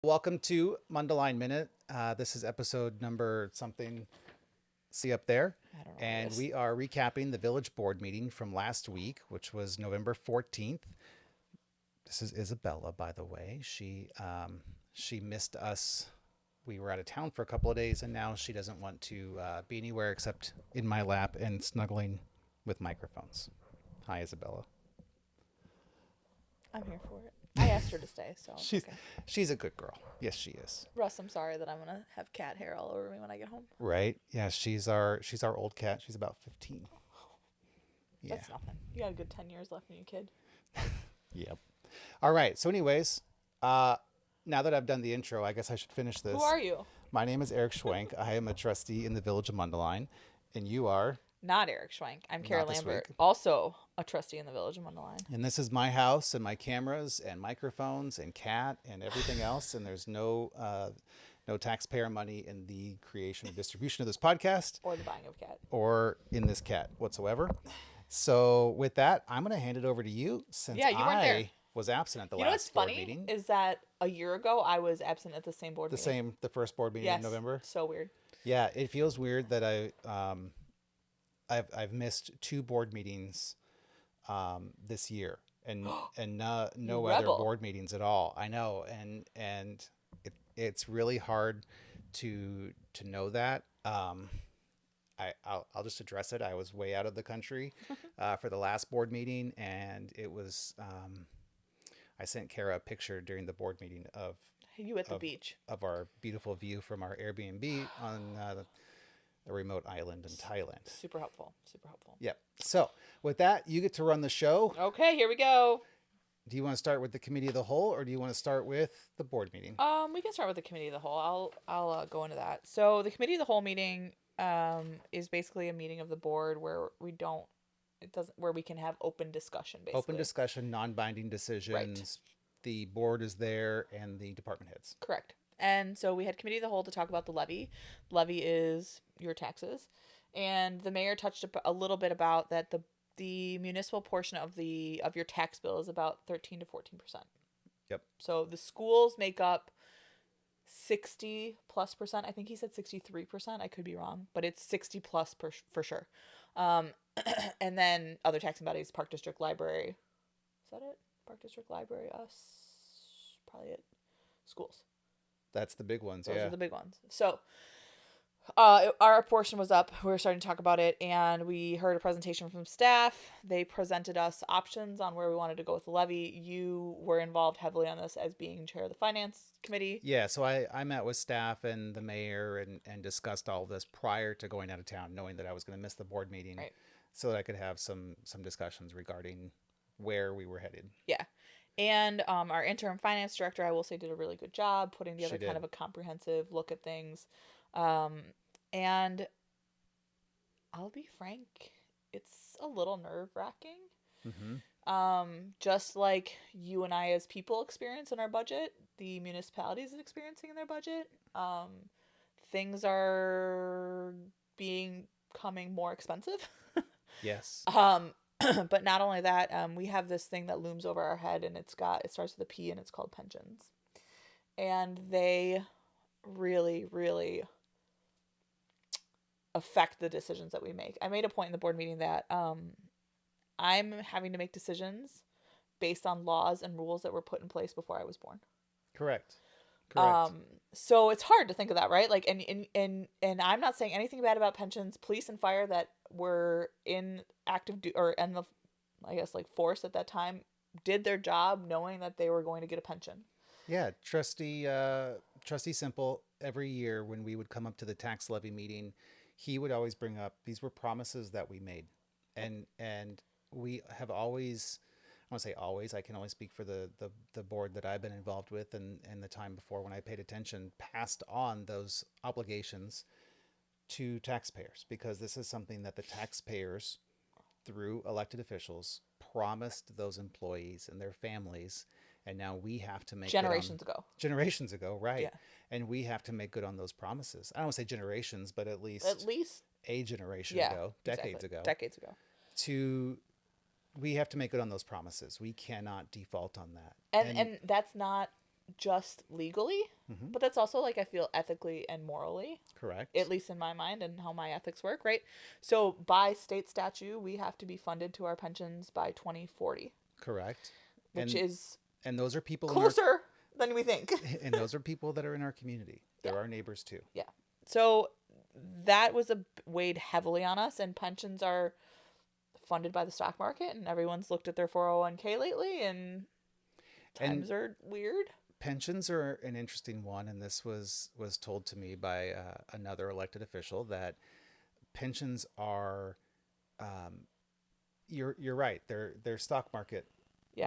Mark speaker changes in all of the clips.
Speaker 1: Welcome to Mundelein Minute. This is episode number something. See up there.
Speaker 2: I don't know what it
Speaker 1: And
Speaker 2: is.
Speaker 1: we are recapping the village board meeting from last week, which was November 14th. This is Isabella, by the way. She missed us. We were out of town for a couple of days, and now she doesn't want to be anywhere except in my lap and snuggling with microphones. Hi, Isabella.
Speaker 2: I'm here for it. I asked her to stay, so it's
Speaker 1: She's
Speaker 2: okay.
Speaker 1: she's a good girl. Yes, she is.
Speaker 2: Russ, I'm sorry that I'm gonna have cat hair all over me when I get home.
Speaker 1: Right? Yeah, she's our old cat. She's about 15. Yeah.
Speaker 2: That's nothing. You got a good 10 years left in you, kid.
Speaker 1: Yep. All right. So, anyways, now that I've done the intro, I guess I should finish this.
Speaker 2: Who are you?
Speaker 1: My name is Eric Schwenk. I am a trustee in the village of Mundelein, and you are.
Speaker 2: Not Eric Schwenk. I'm Kara
Speaker 1: Not this
Speaker 2: Lambert,
Speaker 1: week.
Speaker 2: also a trustee in the village of Mundelein.
Speaker 1: And this is my house and my cameras and microphones and cat and everything else. And there's no taxpayer money in the creation or distribution of this podcast
Speaker 2: Or the buying of cat.
Speaker 1: or in this cat whatsoever. So, with that, I'm going to hand it over to you since
Speaker 2: Yeah, you weren't there.
Speaker 1: I was absent at the
Speaker 2: You know what's
Speaker 1: last board
Speaker 2: funny
Speaker 1: meeting.
Speaker 2: is that a year ago I was absent at the same board meeting.
Speaker 1: The first board meeting
Speaker 2: Yes.
Speaker 1: in November.
Speaker 2: So weird.
Speaker 1: Yeah, it feels weird that I've missed two board meetings this year and no other
Speaker 2: rebel.
Speaker 1: board meetings at all. I know, and it's really hard to know that. I'll just address it. I was way out of the country for the last board meeting, and it was I sent Kara a picture during the board meeting
Speaker 2: You at the
Speaker 1: of
Speaker 2: beach.
Speaker 1: of our beautiful view from our Airbnb on a remote island in Thailand.
Speaker 2: Super helpful. Super helpful.
Speaker 1: Yep. So with that, you get to run the show.
Speaker 2: Okay, here we go.
Speaker 1: Do you want to start with the committee of the whole, or do you want to start with the board meeting?
Speaker 2: We can start with the committee of the whole. I'll go into that. So the committee of the whole meeting is basically a meeting of the board where where we can have open discussion basically.
Speaker 1: Open discussion, non-binding decisions.
Speaker 2: Right.
Speaker 1: The board is there and the department heads.
Speaker 2: Correct. And so we had committee of the whole to talk about the levy. Levy is your taxes, and the mayor touched a little bit about that the municipal portion of your tax bill is about 13 to 14%.
Speaker 1: Yep.
Speaker 2: So the schools make up 60+%. I think he said 63%. I could be wrong, but it's 60 plus for sure. And then other taxing bodies, Park District Library. Is that it? Park District Library, us, probably it. Schools.
Speaker 1: That's the big ones.
Speaker 2: Those
Speaker 1: Yeah.
Speaker 2: are the big ones. So our portion was up. We were starting to talk about it, and we heard a presentation from staff. They presented us options on where we wanted to go with the levy. You were involved heavily on this as being chair of the finance committee.
Speaker 1: Yeah, so I met with staff and the mayor and discussed all of this prior to going out of town, knowing that I was going to miss the board meeting,
Speaker 2: Right.
Speaker 1: so that I could have some discussions regarding where we were headed.
Speaker 2: Yeah. And our interim finance director, I will say, did a really good job putting together
Speaker 1: She
Speaker 2: kind
Speaker 1: did.
Speaker 2: of a comprehensive look at things. And I'll be frank, it's a little nerve-wracking.
Speaker 1: Mm-hmm.
Speaker 2: Just like you and I as people experience in our budget, the municipalities is experiencing in their budget. Things are becoming more expensive.
Speaker 1: Yes.
Speaker 2: But not only that, we have this thing that looms over our head, and it starts with a P, and it's called pensions. And they really, really affect the decisions that we make. I made a point in the board meeting that I'm having to make decisions based on laws and rules that were put in place before I was born.
Speaker 1: Correct.
Speaker 2: So it's hard to think of that, right? Like, and I'm not saying anything bad about pensions. Police and fire that were in I guess like force at that time did their job knowing that they were going to get a pension.
Speaker 1: Yeah, Trustee Simple, every year when we would come up to the tax levy meeting, he would always bring up these were promises that we made, and we have always, I want to say always, I can only speak for the board that I've been involved with and the time before when I paid attention, passed on those obligations to taxpayers, because this is something that the taxpayers, through elected officials, promised those employees and their families, and now we have to make
Speaker 2: Generations ago,
Speaker 1: right?
Speaker 2: Yeah.
Speaker 1: And we have to make good on those promises. I don't want to say generations, but at least a generation
Speaker 2: yeah,
Speaker 1: ago, decades ago, we have to make good on those promises. We cannot default on that.
Speaker 2: And that's not just legally, but that's also like I feel ethically and morally,
Speaker 1: Correct.
Speaker 2: at least in my mind and how my ethics work, right? So by state statute, we have to be funded to our pensions by 2040,
Speaker 1: Correct.
Speaker 2: which is
Speaker 1: and those are people
Speaker 2: closer than we think.
Speaker 1: and those are people that are in our community. They're our neighbors too.
Speaker 2: Yeah. So that was weighed heavily on us, and pensions are funded by the stock market, and everyone's looked at their 401k lately, and times are weird.
Speaker 1: Pensions are an interesting one, and this was told to me by another elected official that pensions are, you're right, they're stock market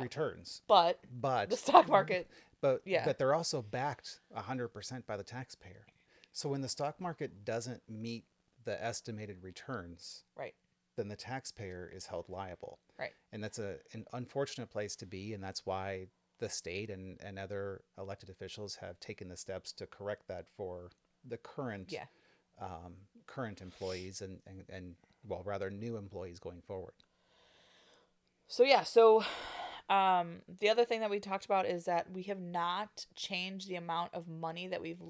Speaker 1: returns,
Speaker 2: but the stock market,
Speaker 1: but they're also backed 100% by the taxpayer. So when the stock market doesn't meet the estimated returns,
Speaker 2: right,
Speaker 1: then the taxpayer is held liable,
Speaker 2: right,
Speaker 1: and that's an unfortunate place to be, and that's why the state and other elected officials have taken the steps to correct that for the current current employees and well, rather new employees going forward.
Speaker 2: So the other thing that we talked about is that we have not changed the amount of money that we've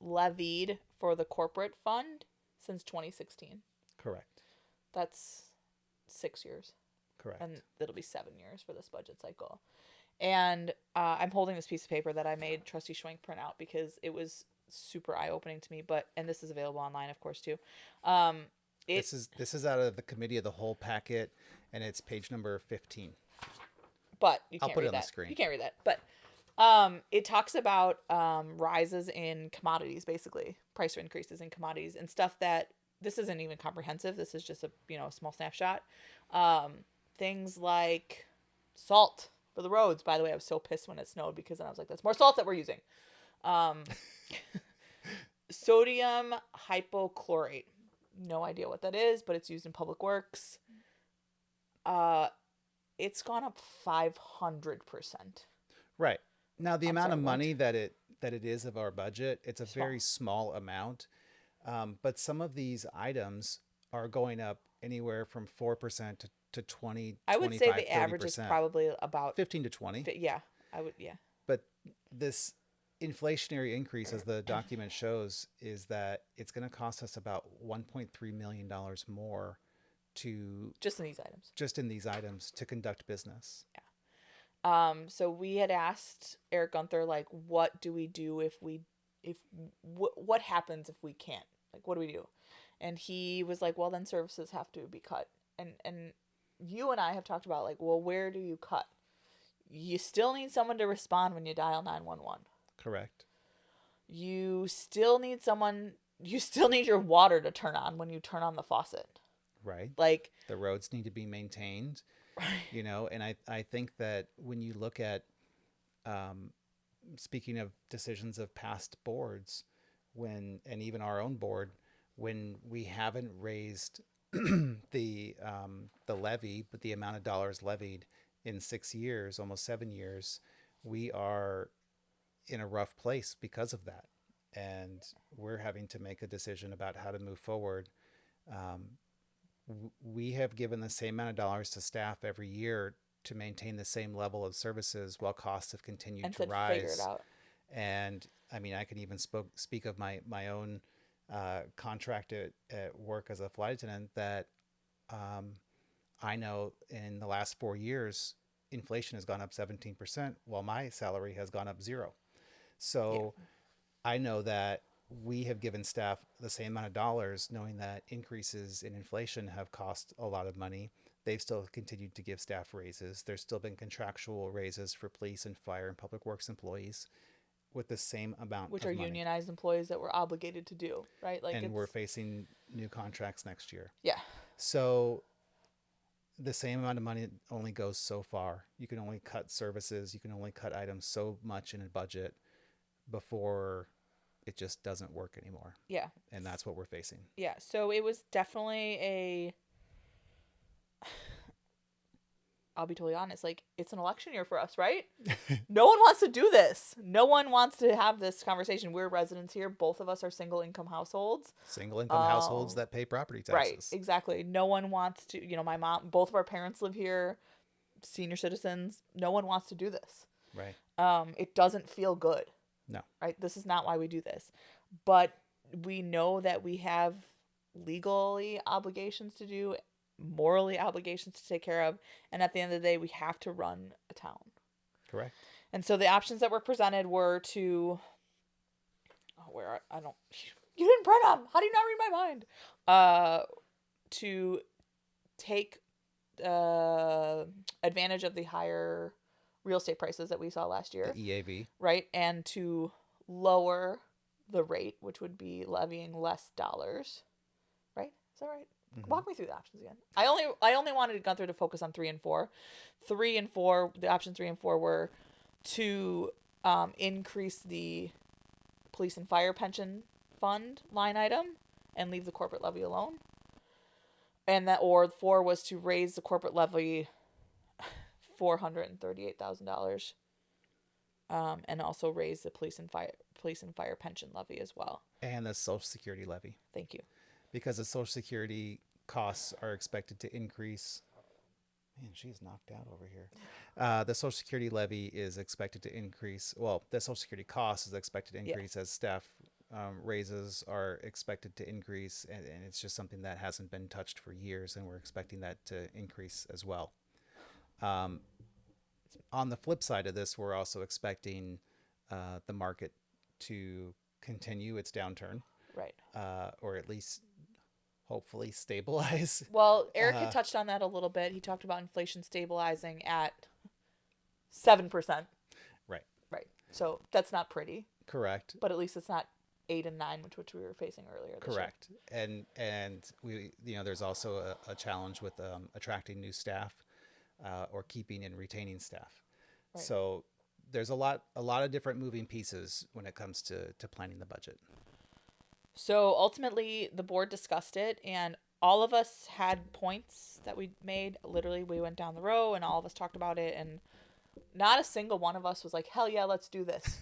Speaker 2: levied for the corporate fund since 2016.
Speaker 1: Correct.
Speaker 2: That's 6 years.
Speaker 1: Correct.
Speaker 2: And it'll be 7 years for this budget cycle. And I'm holding this piece of paper that I made Trustee Schwenk print out because it was super eye-opening to me. And this is available online, of course, too.
Speaker 1: This is out of the committee of the whole packet, and it's page number 15.
Speaker 2: But you can't
Speaker 1: I'll put
Speaker 2: read
Speaker 1: it on
Speaker 2: that.
Speaker 1: the screen.
Speaker 2: You can't read that. But it talks about rises in commodities, basically price increases in commodities and stuff that this isn't even comprehensive. This is just a small snapshot. Things like salt for the roads. By the way, I was so pissed when it snowed because then I was like, that's more salt that we're using. Sodium hypochlorite. No idea what that is, but it's used in public works. It's gone up 500%.
Speaker 1: Right. Now the amount of money that it is of our budget, it's a very small amount. But some of these items are going up anywhere from 4% to 20,
Speaker 2: I would say
Speaker 1: 25,
Speaker 2: the average
Speaker 1: 30%.
Speaker 2: is probably about
Speaker 1: 15 to 20.
Speaker 2: Yeah, I would. Yeah.
Speaker 1: But this inflationary increase, as the document shows, is that it's going to cost us about $1.3 million more to
Speaker 2: just in these items
Speaker 1: to conduct business.
Speaker 2: Yeah. So we had asked Eric Gunther, like, what do we do what happens if we can't? Like, what do we do? And he was like, well, then services have to be cut. And you and I have talked about, like, well, where do you cut? You still need someone to respond when you dial 911.
Speaker 1: Correct.
Speaker 2: You still need your water to turn on when you turn on the faucet.
Speaker 1: Right.
Speaker 2: Like,
Speaker 1: the roads need to be maintained.
Speaker 2: Right.
Speaker 1: And I think that when you look at, speaking of decisions of past boards, and even our own board, when we haven't raised the levy, but the amount of dollars levied in 6 years, almost 7 years, we are in a rough place because of that. And we're having to make a decision about how to move forward. We have given the same amount of dollars to staff every year to maintain the same level of services while costs have continued to rise.
Speaker 2: Figure it out.
Speaker 1: And I mean, I can even speak of my own contract at work as a flight attendant that I know in the last 4 years, inflation has gone up 17%, while my salary has gone up 0. So I know that we have given staff the same amount of dollars, knowing that increases in inflation have cost a lot of money. They've still continued to give staff raises. There's still been contractual raises for police and fire and public works employees with the same amount
Speaker 2: which
Speaker 1: of
Speaker 2: are
Speaker 1: money.
Speaker 2: Unionized employees that we're obligated to do, right? Like,
Speaker 1: and we're facing new contracts next year.
Speaker 2: Yeah.
Speaker 1: So the same amount of money only goes so far. You can only cut services. You can only cut items so much in a budget before it just doesn't work anymore.
Speaker 2: Yeah.
Speaker 1: And that's what we're facing.
Speaker 2: Yeah. So it was definitely I'll be totally honest, like, it's an election year for us, right? No one wants to do this. No one wants to have this conversation. We're residents here. Both of us are single income households.
Speaker 1: Single income households that pay property taxes.
Speaker 2: Right, exactly. No one wants to, my mom, both of our parents live here, senior citizens. No one wants to do this.
Speaker 1: Right.
Speaker 2: It doesn't feel good.
Speaker 1: No.
Speaker 2: Right? This is not why we do this. But we know that we have legally obligations to do, morally obligations to take care of, and at the end of the day, we have to run a town.
Speaker 1: Correct.
Speaker 2: And so the options that were presented were to, you didn't print them. How do you not read my mind? To take advantage of the higher real estate prices that we saw last year.
Speaker 1: The EAV.
Speaker 2: Right? And to lower the rate, which would be levying less dollars. Right? Is that right? Mm-hmm. Walk me through the options again. I only wanted to go through to focus on 3 and 4. 3 and 4, the options 3 and 4 were to increase the police and fire pension fund line item and leave the corporate levy alone. And that, or 4 was to raise the corporate levy $438,000, and also raise the police and fire pension levy as well. And
Speaker 1: the Social Security levy.
Speaker 2: Thank you.
Speaker 1: Because the Social Security costs are expected to increase. Man, she's knocked out over here. The Social Security levy is expected to increase. Well, the Social Security cost is expected to increase as staff raises are expected to increase, and it's just something that hasn't been touched for years, and we're expecting that to increase as well. On the flip side of this, we're also expecting the market to continue its downturn,
Speaker 2: right?
Speaker 1: Or at least hopefully stabilize.
Speaker 2: Well, Eric had touched on that a little bit. He talked about inflation stabilizing at 7%.
Speaker 1: Right.
Speaker 2: Right. So that's not pretty.
Speaker 1: Correct.
Speaker 2: But at least it's not 8 and 9, which we were facing earlier this
Speaker 1: Correct. Year. And we, there's also a challenge with attracting new staff or keeping and retaining staff. Right. So there's a lot of different moving pieces when it comes to planning the budget.
Speaker 2: So ultimately, the board discussed it, and all of us had points that we made. Literally, we went down the row, and all of us talked about it, and not a single one of us was like, hell yeah, let's do this.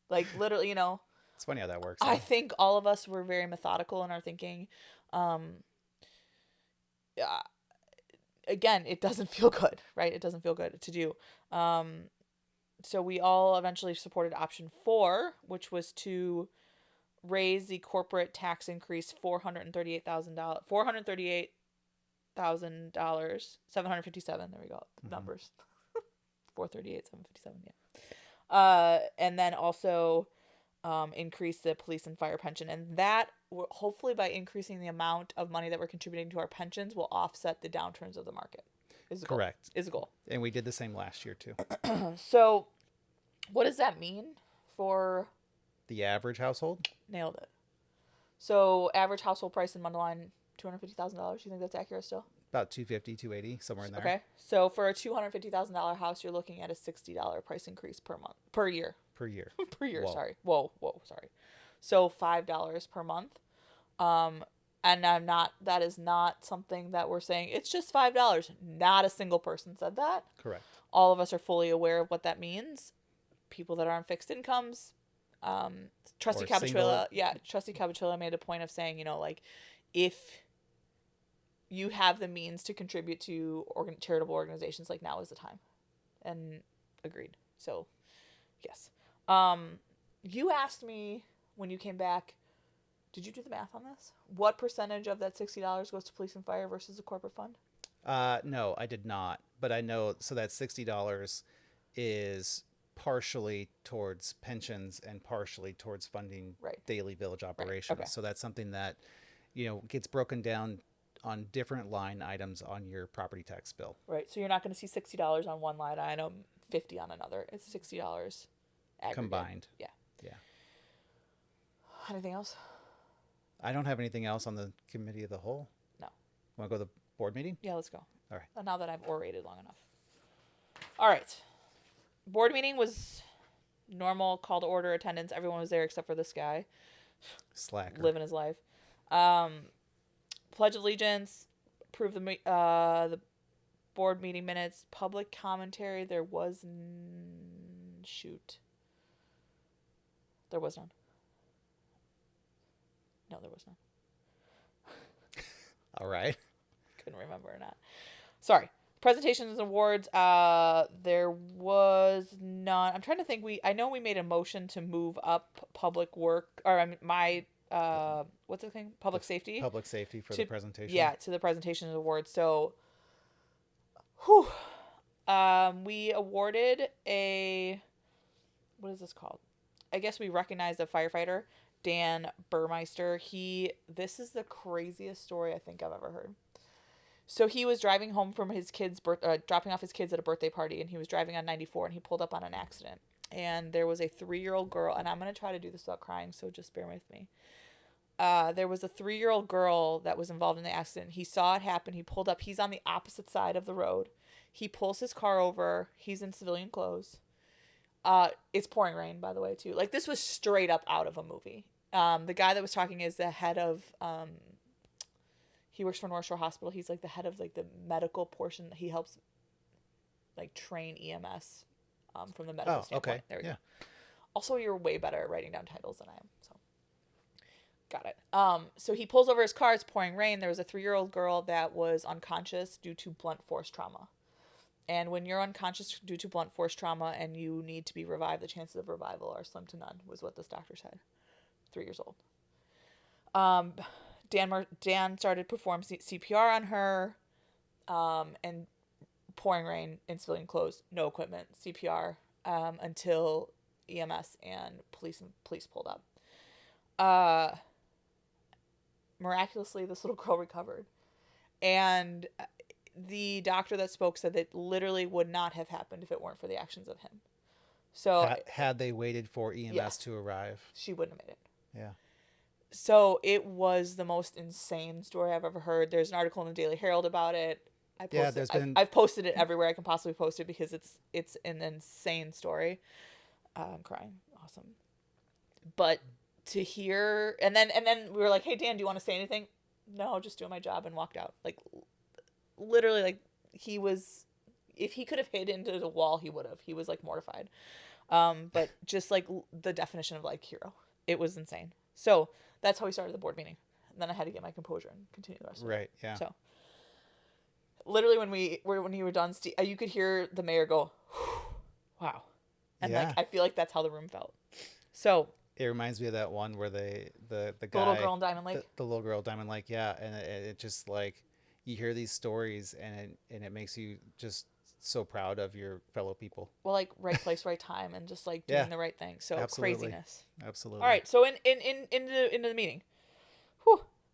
Speaker 2: Like, literally,
Speaker 1: It's funny how that works.
Speaker 2: I think all of us were very methodical in our thinking. Again, it doesn't feel good, right? It doesn't feel good to do. So we all eventually supported option 4, which was to raise the corporate tax increase $438,000, $757. There we go. Mm-hmm. Numbers. 438, 757. Yeah. And then also increase the police and fire pension, and that hopefully by increasing the amount of money that we're contributing to our pensions will offset the downturns of the market.
Speaker 1: Correct.
Speaker 2: Is a goal.
Speaker 1: And we did the same last year too.
Speaker 2: So what does that mean for
Speaker 1: the average household?
Speaker 2: Nailed it. So average household price in Mundelein, $250,000. You think that's accurate still?
Speaker 1: About $250, $280, somewhere in there.
Speaker 2: Okay. So for a $250,000 house, you're looking at a $60 price increase per year.
Speaker 1: Per year.
Speaker 2: Per year.
Speaker 1: Whoa.
Speaker 2: Sorry. Whoa. Sorry. So $5 per month. And that is not something that we're saying, it's just $5. Not a single person said that.
Speaker 1: Correct.
Speaker 2: All of us are fully aware of what that means. People that are on fixed incomes, Trustee Capitulla made a point of saying, if you have the means to contribute to charitable organizations, like, now is the time. And agreed. So, yes. You asked me when you came back, did you do the math on this? What percentage of that $60 goes to police and fire versus the corporate fund?
Speaker 1: No, I did not. But I know, so that $60 is partially towards pensions and partially towards funding daily village operations. Right. Okay. So that's something that, gets broken down on different line items on your property tax bill. Right. So
Speaker 2: you're not going to see $60 on one line item, $50 on another. It's $60 aggregate.
Speaker 1: Combined.
Speaker 2: Yeah.
Speaker 1: Yeah.
Speaker 2: Anything else?
Speaker 1: I don't have anything else on the committee of the whole.
Speaker 2: No.
Speaker 1: Want to go to the board meeting?
Speaker 2: Yeah, let's go.
Speaker 1: All right.
Speaker 2: Now that I've orated long enough. All right. Board meeting was normal, call to order, attendance. Everyone was there except for this guy.
Speaker 1: Slacker.
Speaker 2: Living his life. Pledge of Allegiance. Approve the board meeting minutes. Public commentary. There was there was none. No, there was none.
Speaker 1: All right.
Speaker 2: Couldn't remember or not. Sorry. Presentations and awards. There was none. I'm trying to think. I know we made a motion to move up public work, or I mean, what's the thing? Public safety.
Speaker 1: Public safety for
Speaker 2: to,
Speaker 1: the presentation.
Speaker 2: Yeah, to the presentation and awards. So, whew, we awarded what is this called? I guess we recognized a firefighter, Dan Burmeister. This is the craziest story I think I've ever heard. So he was driving home from his dropping off his kids at a birthday party, and he was driving on 94, and he pulled up on an accident. And there was a 3-year-old girl, and I'm going to try to do this without crying, so just bear with me. There was a 3-year-old girl that was involved in the accident. He saw it happen. He pulled up. He's on the opposite side of the road. He pulls his car over. He's in civilian clothes. It's pouring rain, by the way, too. Like, this was straight up out of a movie. The guy that was talking is the head of... he works for North Shore Hospital. He's like the head of like the medical portion. He helps like train EMS from the medical standpoint.
Speaker 1: Okay.
Speaker 2: There we go. Also, you're way better at writing down titles than I am. So got it. So he pulls over his car. It's pouring rain. There was a 3-year-old girl that was unconscious due to blunt force trauma. And when you're unconscious due to blunt force trauma and you need to be revived, the chances of revival are slim to none, was what this doctor said. 3 years old. Dan started performing CPR on her, and pouring rain in civilian clothes, no equipment, CPR, until EMS and police pulled up. Miraculously, this little girl recovered, and the doctor that spoke said that literally would not have happened if it weren't for the actions of him. So
Speaker 1: had they waited for EMS to arrive,
Speaker 2: she wouldn't have made it.
Speaker 1: Yeah.
Speaker 2: So it was the most insane story I've ever heard. There's an article in the Daily Herald about it. I've posted it everywhere I can possibly post it because it's an insane story. I'm crying. Awesome. But to hear, and then we were like, "Hey Dan, do you want to say anything?" No, just doing my job, and walked out. Like literally, like if he could have hid into the wall, he would have. He was like mortified. But just like the definition of like hero, it was insane. So that's how we started the board meeting. And then I had to get my composure and continue the rest of it.
Speaker 1: Right, yeah.
Speaker 2: So literally when we were done, you could hear the mayor go, wow. And like, I feel like that's how the room felt. So
Speaker 1: it reminds me of that one where the guy,
Speaker 2: little girl in Diamond Lake.
Speaker 1: The little girl Diamond Lake, yeah. And it just like, you hear these stories and it makes you just so proud of your fellow people.
Speaker 2: Well, like right place, right time, and just like doing the right thing. So
Speaker 1: absolutely.
Speaker 2: Craziness.
Speaker 1: Absolutely.
Speaker 2: All right. So into the meeting,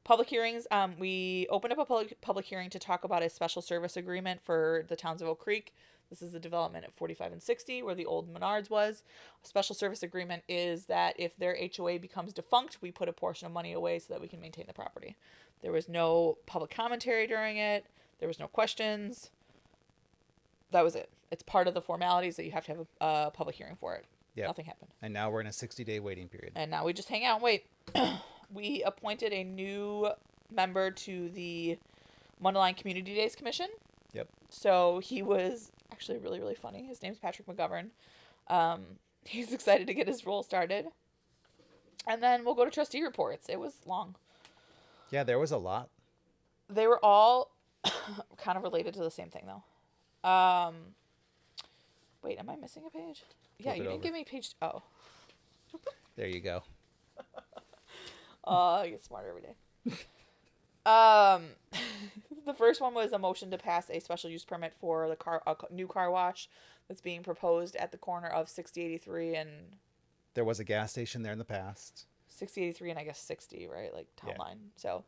Speaker 2: public hearings. We opened up a public hearing to talk about a special service agreement for the towns of Oak Creek. This is the development at 45 and 60 where the old Menards was. A special service agreement is that if their HOA becomes defunct, we put a portion of money away so that we can maintain the property. There was no public commentary during it. There was no questions. That was it. It's part of the formalities that you have to have a public hearing for it. Yep. Nothing happened.
Speaker 1: And now we're in a 60-day waiting period.
Speaker 2: And now we just hang out and wait. We appointed a new member to the Mundelein Community Days Commission.
Speaker 1: Yep.
Speaker 2: So he was actually really, really funny. His name's Patrick McGovern. He's excited to get his role started. And then we'll go to trustee reports. It was long.
Speaker 1: Yeah, there was a lot.
Speaker 2: They were all kind of related to the same thing, though. Wait, am I missing a page? Yeah, you didn't give me page. Oh.
Speaker 1: There you go.
Speaker 2: I get smarter every day. The first one was a motion to pass a special use permit for a new car wash that's being proposed at the corner of 6083 and...
Speaker 1: There was a gas station there in the past.
Speaker 2: 6083 and I guess 60, right? Like town line. So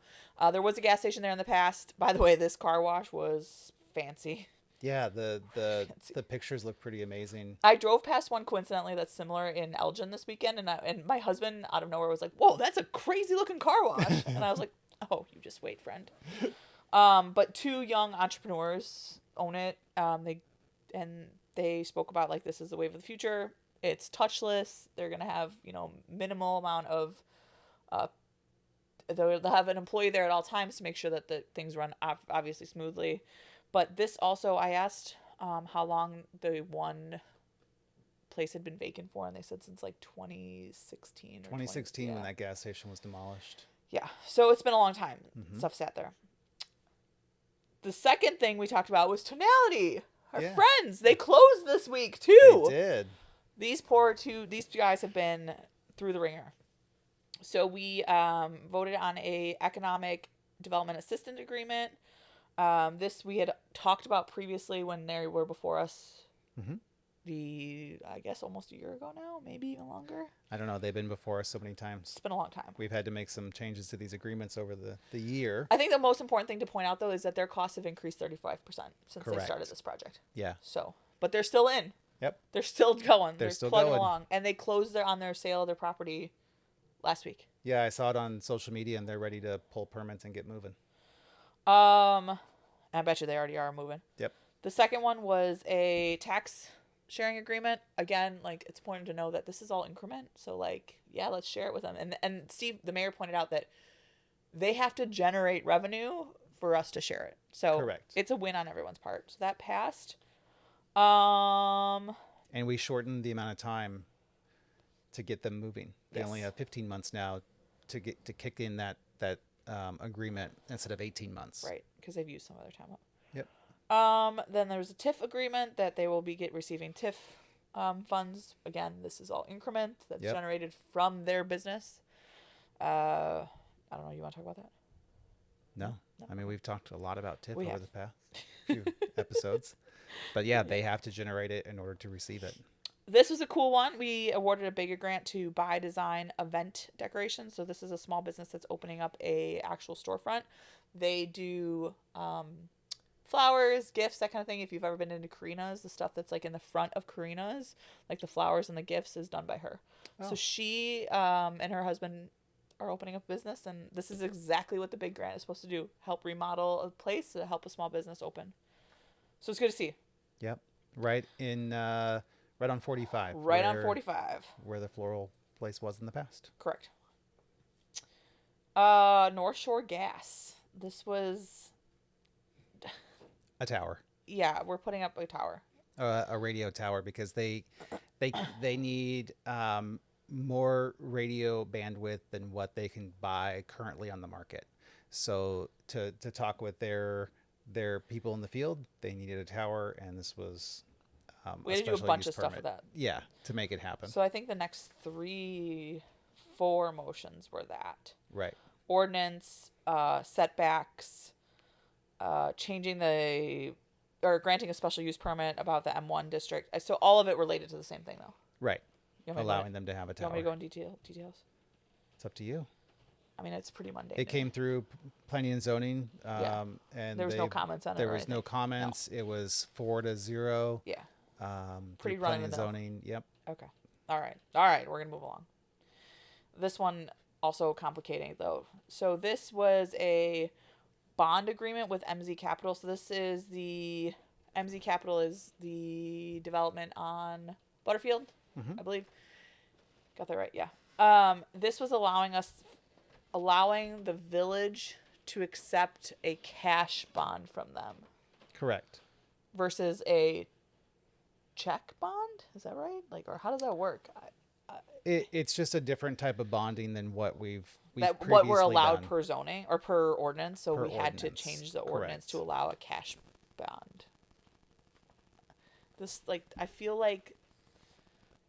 Speaker 2: there was a gas station there in the past. By the way, this car wash was fancy.
Speaker 1: Yeah, the pictures look pretty amazing.
Speaker 2: I drove past one coincidentally that's similar in Elgin this weekend, and my husband out of nowhere was like, "Whoa, that's a crazy looking car wash," and I was like, "Oh, you just wait, friend." But two young entrepreneurs own it. They spoke about like this is the wave of the future. It's touchless. They're gonna have minimal amount of. They'll have an employee there at all times to make sure that the things run obviously smoothly. But this also, I asked how long the one place had been vacant for, and they said since like 2016.
Speaker 1: 2016 when that gas station was demolished.
Speaker 2: Yeah, so it's been a long time.
Speaker 1: Mm-hmm.
Speaker 2: Stuff sat there. The second thing we talked about was Tonality. Our
Speaker 1: Yeah.
Speaker 2: friends. They closed this week, too.
Speaker 1: They did.
Speaker 2: These guys have been through the ringer. So we voted on a economic development assistance agreement. This we had talked about previously when they were before us.
Speaker 1: Mm-hmm.
Speaker 2: I guess almost a year ago now, maybe even longer.
Speaker 1: I don't know. They've been before us so many times.
Speaker 2: It's been a long time.
Speaker 1: We've had to make some changes to these agreements over the year.
Speaker 2: I think the most important thing to point out, though, is that their costs have increased 35% since
Speaker 1: Correct.
Speaker 2: they started this project.
Speaker 1: Yeah.
Speaker 2: So, but they're still in.
Speaker 1: Yep.
Speaker 2: They're still going.
Speaker 1: They're still
Speaker 2: plugging
Speaker 1: going.
Speaker 2: along. And they closed on their sale of their property last week.
Speaker 1: Yeah, I saw it on social media, and they're ready to pull permits and get moving.
Speaker 2: I bet you they already are moving.
Speaker 1: Yep.
Speaker 2: The second one was a tax sharing agreement. Again, like, it's important to know that this is all increment. So, like, yeah, let's share it with them. And Steve, the mayor, pointed out that they have to generate revenue for us to share it. So
Speaker 1: Correct.
Speaker 2: It's a win on everyone's part. So that passed.
Speaker 1: And we shortened the amount of time to get them moving. They
Speaker 2: Yes.
Speaker 1: only have 15 months now to kick in that agreement instead of 18 months.
Speaker 2: Right, because they've used some other time up.
Speaker 1: Yep.
Speaker 2: Then there's a TIF agreement that they will be receiving TIF funds. Again, this is all increment that's
Speaker 1: Yep.
Speaker 2: generated from their business. I don't know. You want to talk about that?
Speaker 1: No. I mean, we've talked a lot about TIF
Speaker 2: We
Speaker 1: over
Speaker 2: have.
Speaker 1: the past few episodes. But yeah, they have to generate it in order to receive it.
Speaker 2: This was a cool one. We awarded a bigger grant to buy design event decorations. So this is a small business that's opening up a actual storefront. They do flowers, gifts, that kind of thing. If you've ever been into Karina's, the stuff that's like in the front of Karina's, like the flowers and the gifts, is done by her.
Speaker 1: Oh.
Speaker 2: So she and her husband are opening up a business, and this is exactly what the big grant is supposed to do: help remodel a place to help a small business open. So it's good to see.
Speaker 1: Yep. Right on 45.
Speaker 2: Right on 45.
Speaker 1: Where the floral place was in the past.
Speaker 2: Correct. North Shore Gas. This was...
Speaker 1: A tower.
Speaker 2: Yeah, we're putting up a tower.
Speaker 1: A radio tower, because they need more radio bandwidth than what they can buy currently on the market. So to talk with their people in the field, they needed a tower, and this was
Speaker 2: We had to do a bunch of stuff with that.
Speaker 1: Yeah, to make it happen.
Speaker 2: So I think the next 4 motions were that.
Speaker 1: Right.
Speaker 2: Ordinance, setbacks, granting a special use permit about the M1 district. So all of it related to the same thing, though.
Speaker 1: Right.
Speaker 2: You want me to
Speaker 1: Allowing them to have a
Speaker 2: You want me
Speaker 1: tower.
Speaker 2: to go in details?
Speaker 1: It's up to you.
Speaker 2: I mean, it's pretty mundane.
Speaker 1: It came through planning and zoning,
Speaker 2: Yeah.
Speaker 1: and
Speaker 2: There was no comments on it.
Speaker 1: There
Speaker 2: or
Speaker 1: was no
Speaker 2: anything.
Speaker 1: comments. It was 4-0.
Speaker 2: Yeah.
Speaker 1: Pretty
Speaker 2: run of
Speaker 1: planning
Speaker 2: the
Speaker 1: and
Speaker 2: mill.
Speaker 1: zoning. Yep.
Speaker 2: Okay. All right. We're gonna move along. This one also complicating, though. So this was a bond agreement with MZ Capital. So this is the MZ Capital is the development on Butterfield,
Speaker 1: Mhm.
Speaker 2: I believe. Got that right? Yeah. This was allowing the village to accept a cash bond from them
Speaker 1: Correct.
Speaker 2: versus a check bond. Is that right? Like, or how does that work?
Speaker 1: It's just a different type of bonding than what we've
Speaker 2: What we're
Speaker 1: previously
Speaker 2: allowed
Speaker 1: done.
Speaker 2: per zoning or per ordinance. So
Speaker 1: Per
Speaker 2: we had to
Speaker 1: ordinance,
Speaker 2: change the ordinance
Speaker 1: correct.
Speaker 2: to allow a cash bond. This, like, I feel like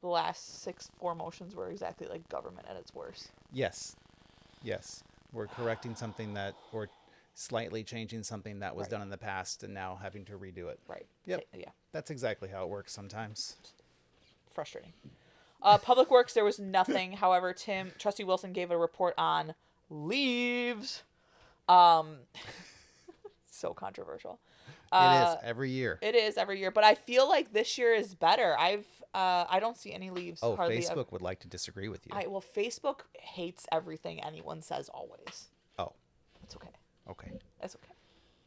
Speaker 2: the last 4 motions were exactly like government at its worst.
Speaker 1: Yes. We're correcting something or slightly changing something that was
Speaker 2: Right.
Speaker 1: done in the past, and now having to redo it.
Speaker 2: Right.
Speaker 1: Yep.
Speaker 2: Yeah.
Speaker 1: That's exactly how it works sometimes.
Speaker 2: Frustrating. Public Works, there was nothing. However, Trustee Wilson gave a report on leaves. So controversial.
Speaker 1: It is every year.
Speaker 2: It is every year, but I feel like this year is better. I don't see any leaves.
Speaker 1: Oh,
Speaker 2: hardly
Speaker 1: Facebook would like to disagree with you.
Speaker 2: Well, Facebook hates everything anyone says always.
Speaker 1: Oh,
Speaker 2: It's okay.
Speaker 1: okay.
Speaker 2: It's okay.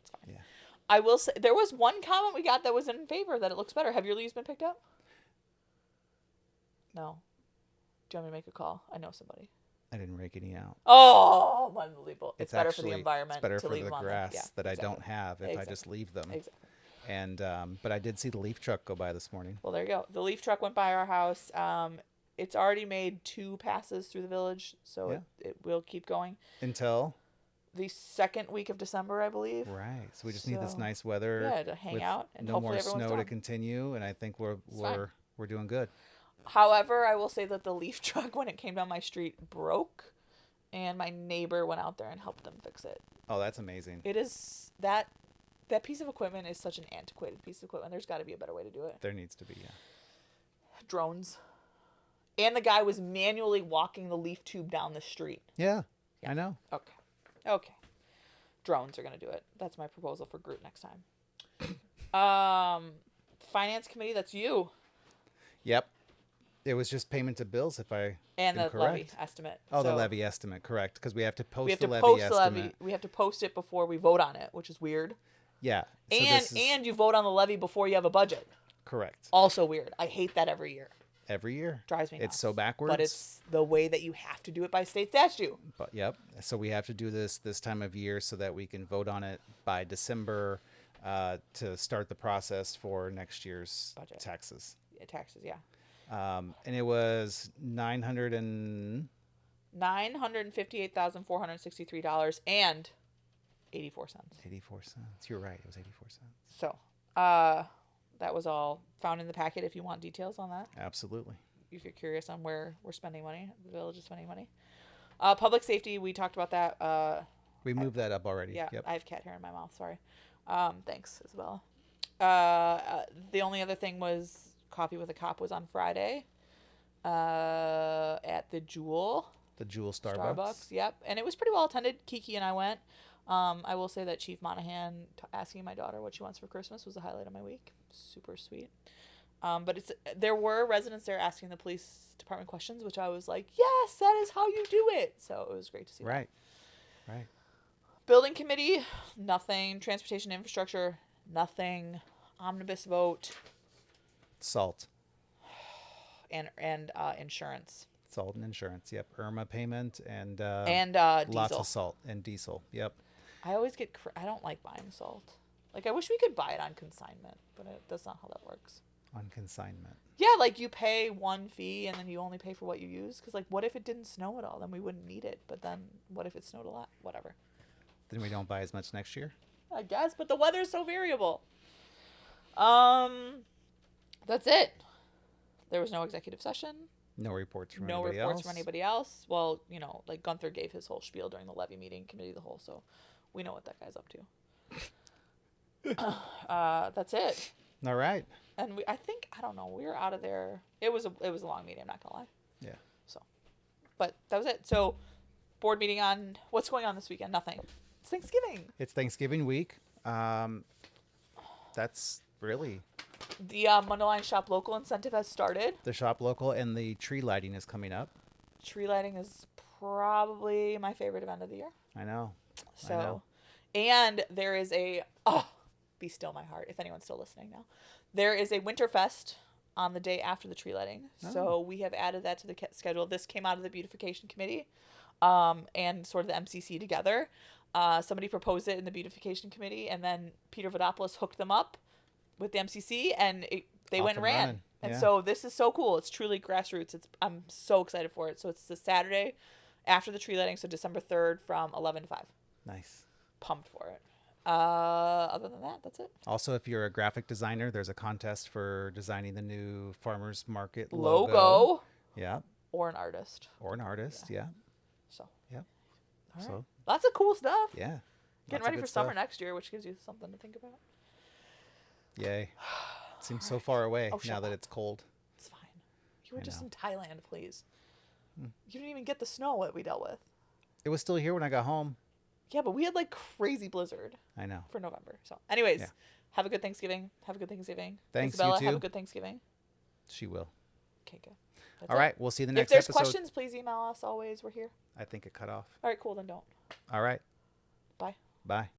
Speaker 2: It's fine.
Speaker 1: Yeah.
Speaker 2: I will say there was one comment we got that was in favor that it looks better. Have your leaves been picked up? No. Do you want me to make a call? I know somebody.
Speaker 1: I didn't rake any out.
Speaker 2: Oh, unbelievable! It's better for the
Speaker 1: actually-
Speaker 2: environment.
Speaker 1: It's better
Speaker 2: to
Speaker 1: for
Speaker 2: leave
Speaker 1: the
Speaker 2: them on there.
Speaker 1: grass
Speaker 2: Yeah,
Speaker 1: that I
Speaker 2: exactly.
Speaker 1: don't have if I
Speaker 2: Exactly.
Speaker 1: just leave them.
Speaker 2: Exactly.
Speaker 1: And but I did see the leaf truck go by this morning.
Speaker 2: Well, there you go. The leaf truck went by our house. It's already made 2 passes through the village, so
Speaker 1: Yeah.
Speaker 2: it will keep going.
Speaker 1: Until
Speaker 2: the second week of December, I believe.
Speaker 1: Right. So we just need this
Speaker 2: So,
Speaker 1: nice weather.
Speaker 2: Yeah, to hang
Speaker 1: with
Speaker 2: out and
Speaker 1: no
Speaker 2: hopefully
Speaker 1: more
Speaker 2: everyone's
Speaker 1: snow to
Speaker 2: done.
Speaker 1: continue, and I think we're doing good.
Speaker 2: However, I will say that the leaf truck, when it came down my street, broke, and my neighbor went out there and helped them fix it.
Speaker 1: Oh, that's amazing.
Speaker 2: It is that piece of equipment is such an antiquated piece of equipment. There's got to be a better way to do it.
Speaker 1: There needs to be, yeah.
Speaker 2: Drones. And the guy was manually walking the leaf tube down the street.
Speaker 1: Yeah. I know.
Speaker 2: Okay. Drones are going to do it. That's my proposal for Groot next time. Finance committee, that's you.
Speaker 1: Yep. It was just payment of bills, if I
Speaker 2: And
Speaker 1: am
Speaker 2: the
Speaker 1: correct.
Speaker 2: levy estimate.
Speaker 1: Oh, the
Speaker 2: So
Speaker 1: levy estimate, correct? Because we have to post
Speaker 2: we have
Speaker 1: the
Speaker 2: to
Speaker 1: levy
Speaker 2: post the
Speaker 1: estimate.
Speaker 2: levy. We have to post it before we vote on it, which is weird.
Speaker 1: Yeah. So
Speaker 2: And
Speaker 1: this is
Speaker 2: and you vote on the levy before you have a budget.
Speaker 1: correct.
Speaker 2: Also weird. I hate that every year.
Speaker 1: Every year.
Speaker 2: Drives me nuts.
Speaker 1: It's so backwards.
Speaker 2: But it's the way that you have to do it by state statute.
Speaker 1: But yep. So we have to do this time of year so that we can vote on it by December to start the process for next year's
Speaker 2: Budget.
Speaker 1: taxes.
Speaker 2: Yeah, taxes, yeah.
Speaker 1: And it was
Speaker 2: $958,463 and 84 cents.
Speaker 1: 84 cents. You're right. It was 84 cents.
Speaker 2: So, that was all found in the packet if you want details on that.
Speaker 1: Absolutely.
Speaker 2: If you're curious on where we're spending money, the village is spending money. Public safety, we talked about that.
Speaker 1: We moved that up already.
Speaker 2: Yeah,
Speaker 1: Yep.
Speaker 2: I have cat hair in my mouth. Sorry. Thanks, Isabella. The only other thing was Coffee with a Cop was on Friday at the Jewel.
Speaker 1: The Jewel Starbucks.
Speaker 2: Yep. And it was pretty well attended. Kiki and I went. I will say that Chief Monahan asking my daughter what she wants for Christmas was a highlight of my week. Super sweet. But there were residents there asking the police department questions, which I was like, yes, that is how you do it. So it was great to see.
Speaker 1: Right.
Speaker 2: That.
Speaker 1: Right.
Speaker 2: Building committee, nothing. Transportation infrastructure, nothing. Omnibus vote.
Speaker 1: Salt.
Speaker 2: And insurance.
Speaker 1: Salt and insurance. Yep. IRMA payment and
Speaker 2: Diesel.
Speaker 1: lots of salt and diesel. Yep.
Speaker 2: I always get. I don't like buying salt. Like, I wish we could buy it on consignment, but that's not how that works.
Speaker 1: On consignment.
Speaker 2: Yeah, like you pay one fee and then you only pay for what you use. Because, like, what if it didn't snow at all? Then we wouldn't need it. But then what if it snowed a lot? Whatever.
Speaker 1: Then we don't buy as much next year.
Speaker 2: I guess, but the weather's so variable. That's it. There was no executive session.
Speaker 1: No reports from
Speaker 2: No
Speaker 1: anybody
Speaker 2: reports
Speaker 1: else.
Speaker 2: from anybody else. Well, like Gunther gave his whole spiel during the levy meeting, committee of the whole, so we know what that guy's up to. That's it.
Speaker 1: All right.
Speaker 2: And I don't know, we were out of there. It was a long meeting, I'm not gonna lie.
Speaker 1: Yeah.
Speaker 2: So, but that was it. So, board meeting on what's going on this weekend? Nothing. It's Thanksgiving.
Speaker 1: It's Thanksgiving week. That's really
Speaker 2: The Mundelein Shop Local incentive has started.
Speaker 1: the shop local, and the tree lighting is coming up.
Speaker 2: Tree lighting is probably my favorite event of the year.
Speaker 1: I know.
Speaker 2: So,
Speaker 1: I know.
Speaker 2: and there is be still my heart if anyone's still listening now. There is a Winterfest on the day after the tree lighting.
Speaker 1: Oh.
Speaker 2: So we have added that to the schedule. This came out of the beautification committee, and sort of the MCC together. Somebody proposed it in the beautification committee, and then Peter Vodopoulos hooked them up with the MCC, and they
Speaker 1: Off
Speaker 2: went and
Speaker 1: and
Speaker 2: ran.
Speaker 1: running.
Speaker 2: And
Speaker 1: Yeah.
Speaker 2: so this is so cool. It's truly grassroots. I'm so excited for it. So it's the Saturday after the tree lighting, so December 3rd from 11 to 5.
Speaker 1: Nice.
Speaker 2: Pumped for it. Other than that, that's it.
Speaker 1: Also, if you're a graphic designer, there's a contest for designing the new farmers market
Speaker 2: Logo
Speaker 1: Yeah.
Speaker 2: or an artist.
Speaker 1: Or an artist. Yeah.
Speaker 2: So,
Speaker 1: Yep.
Speaker 2: all right.
Speaker 1: So,
Speaker 2: Lots of cool stuff.
Speaker 1: yeah.
Speaker 2: Getting
Speaker 1: Lots of
Speaker 2: ready
Speaker 1: good
Speaker 2: for summer
Speaker 1: stuff.
Speaker 2: next year, which gives you something to think about.
Speaker 1: Yay. It seems so far away
Speaker 2: Oh,
Speaker 1: now
Speaker 2: shut
Speaker 1: that
Speaker 2: up.
Speaker 1: it's cold.
Speaker 2: It's fine. You were
Speaker 1: I
Speaker 2: just
Speaker 1: know.
Speaker 2: in Thailand, please. You didn't even get the snow that we dealt with.
Speaker 1: It was still here when I got home.
Speaker 2: Yeah, but we had like crazy blizzard
Speaker 1: I know.
Speaker 2: for November. So, anyways,
Speaker 1: Yeah.
Speaker 2: have a good Thanksgiving. Have a good Thanksgiving.
Speaker 1: Thanks,
Speaker 2: Isabella,
Speaker 1: you
Speaker 2: have a
Speaker 1: too.
Speaker 2: good Thanksgiving.
Speaker 1: She will.
Speaker 2: Okay, good. That's
Speaker 1: All
Speaker 2: it.
Speaker 1: right. We'll see you the
Speaker 2: If
Speaker 1: next
Speaker 2: there's
Speaker 1: episode.
Speaker 2: questions, please email us. Always, we're here.
Speaker 1: I think it cut off.
Speaker 2: All right, cool. Then don't.
Speaker 1: All right.
Speaker 2: Bye.
Speaker 1: Bye.